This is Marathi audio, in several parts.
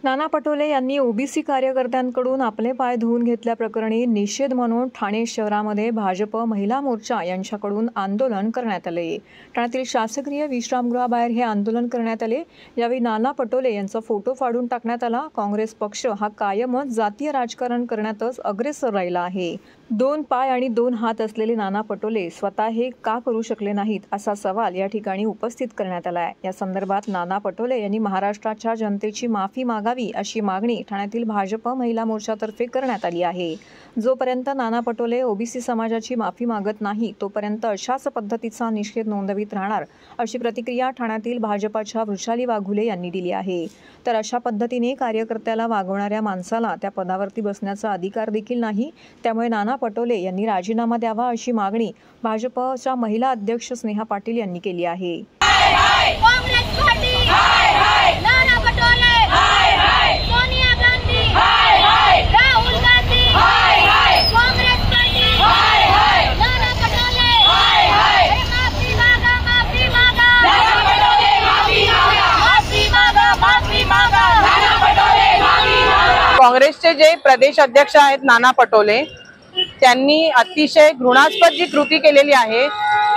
नाना पटोले यांनी ओबीसी कार्यकर्त्यांकडून आपले पाय धुवून घेतल्याप्रकरणी निषेध म्हणून ठाणे शहरामध्ये भाजप महिला मोर्चा यांच्याकडून आंदोलन करण्यात आले। ठाण्यातील शासकीय विश्रामगृहाबाहेर हे आंदोलन करण्यात आले। यावेळी नाना पटोले यांचा फोटो फाडून टाकण्यात आला। काँग्रेस पक्ष हा कायमच जातीय राजकारण करण्यातच अग्रेसर राहिला आहे। 2 पाय आणि 2 हात असलेले नाना पटोले स्वतः हे का करू शकले नाहीत असा सवाल या ठिकाणी उपस्थित करण्यात आला आहे। या संदर्भात नाना पटोले यांनी महाराष्ट्राच्या जनतेची माफी मागावी अशी मागणी ठाण्यातील भाजप महिला मोर्चातर्फे करण्यात आली आहे। जोपर्यंत नाना पटोले ओबीसी समाजाची माफी मागत नाही तोपर्यंत अशाच पद्धतीचा निषेध नोंदवित राहणार अशी प्रतिक्रिया ठाण्यातील भाजपाच्या वृषाली वाघुले यांनी दिली आहे। तर अशा पद्धतीने कार्यकर्त्याला वागवणाऱ्या माणसाला त्या पदावरती बसण्याचा अधिकार देखील नाही। त्यामुळे नाना पटोले यांनी राजीनामा द्यावा अशी मागणी भाजपच्या महिला अध्यक्ष स्नेहा पाटील यांनी केली आहे। काँग्रेस पार्टी नाना पटोले सोनिया गांधी राहुल गांधी काँग्रेस पार्टी नाना पटोले माफी मागा माफी मागा नाना पटोले माफी मागा माफी मागा नाना पटोले माफी मागा। काँग्रेसचे जे प्रदेश अध्यक्ष आहेत नाना पटोले त्यांनी अतिशय घृणास्पद जी कृती केलेली आहे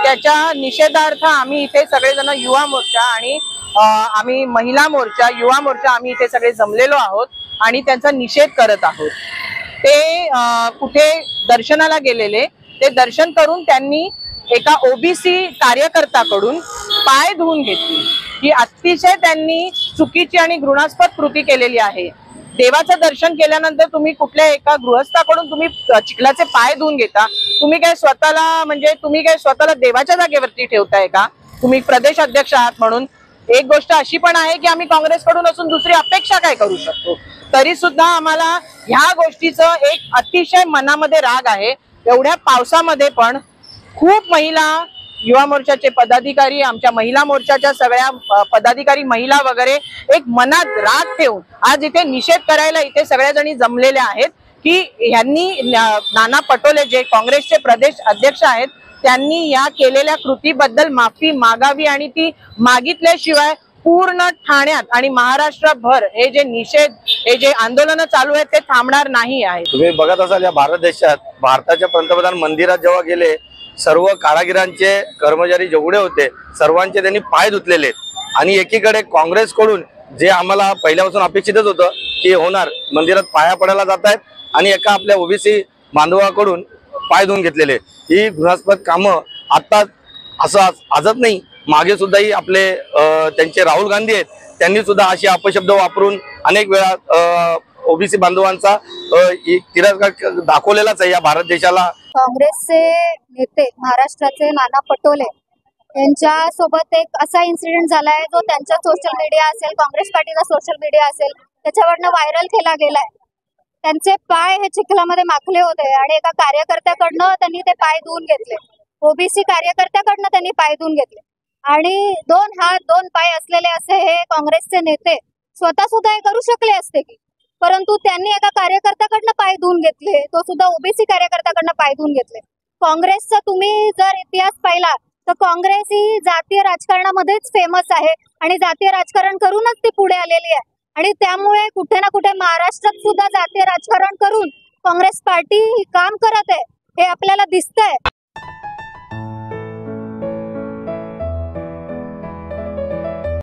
त्याच्या निषेधार्थ आम्ही इथे सगळेजण युवा मोर्चा आणि आम्ही महिला मोर्चा युवा मोर्चा आम्ही इथे सगळे जमलेलो आहोत आणि त्यांचा निषेध करत आहोत। ते कुठे दर्शनाला गेलेले ते दर्शन करून त्यांनी एका ओबीसी कार्यकर्त्याकडून पाय धुवून घेतली। ही अतिशय त्यांनी चुकीची आणि घृणास्पद कृती केलेली आहे। देवाचं दर्शन केल्यानंतर तुम्ही कुठल्या एका गृहस्थाकडून तुम्ही चिखलाचे पाय धुवून घेता? तुम्ही काय स्वतःला देवाच्या जागेवरती ठेवताय का? तुम्ही प्रदेश अध्यक्ष आहात म्हणून एक गोष्ट अशी पण आहे की आम्ही काँग्रेसकडून असून दुसरी अपेक्षा काय करू शकतो? तरी सुद्धा आम्हाला ह्या गोष्टीचं एक अतिशय मनामध्ये राग आहे। एवढ्या पावसामध्ये पण खूप महिला युवा मोर्चाचे पदाधिकारी आमच्या महिला मोर्चाच्या सगळ्या पदाधिकारी महिला वगैरे एक मनात राग ठेवून आज इथे निषेध करायला इथे सगळ्या जणी जमलेल्या आहेत की यांनी नाना पटोले जे काँग्रेसचे प्रदेश अध्यक्ष आहेत त्यांनी या केलेल्या कृतीबद्दल माफी मागावी आणि ती मागितल्याशिवाय पूर्ण ठाण्यात आणि महाराष्ट्रभर हे जे निषेध हे जे आंदोलन चालू आहेत ते थांबणार नाही आहे। तुम्ही बघत असाल या भारत देशात भारताचे पंतप्रधान मंदिरात जेव्हा गेले सर्व कारागिरांचे कर्मचारी जेवढे होते सर्वांचे त्यांनी पाय धुतलेले आणि एकीकडे काँग्रेसकडून जे आम्हाला पहिल्यापासून अपेक्षितच होतं की होणार मंदिरात पाया पडायला जात आहेत आणि एका आपल्या ओबीसी बांधवाकडून पाय धुवून घेतलेले ही घृणास्पद कामं आता असं आजच नाही मागे सुद्धा ही आपले त्यांचे राहुल गांधी आहेत त्यांनी सुद्धा अशी अपशब्द वापरून अनेक वेळा ओबीसी बांधवांचा तिरस्कार दाखवलेलाच आहे या भारत देशाला। काँग्रेसचे नेते महाराष्ट्राचे नाना पटोले यांच्या सोबत एक असा इन्सिडेंट झालाय जो त्यांच्या सोशल मीडिया असेल काँग्रेस पार्टीचा सोशल मीडिया असेल त्याच्यावरनं व्हायरल केला गेलाय। त्यांचे पाय हे चिखलामध्ये माखले होते आणि एका कार्यकर्त्याकडनं त्यांनी ते पाय धुवून घेतले। ओबीसी कार्यकर्त्याकडनं त्यांनी पाय धुवून घेतले आणि 2 हात 2 पाय असलेले असे हे काँग्रेसचे नेते स्वतः सुद्धा हे करू शकले असते की, परंतु त्यांनी एका कार्यकर्त्याकडनं पाय धुवून घेतले, तो सुद्धा ओबीसी कार्यकर्त्याकडनं पाय धुवून घेतले। काँग्रेसचा तुम्ही जर इतिहास पाहिला तर काँग्रेस ही जातीय राजकारणामध्येच फेमस आहे आणि जातीय राजकारण करूनच ती पुढे आलेली आहे आणि त्यामुळे कुठे ना कुठे महाराष्ट्रात सुद्धा जातीय राजकारण करून काँग्रेस पार्टी काम करत आहे हे आपल्याला दिसतंय।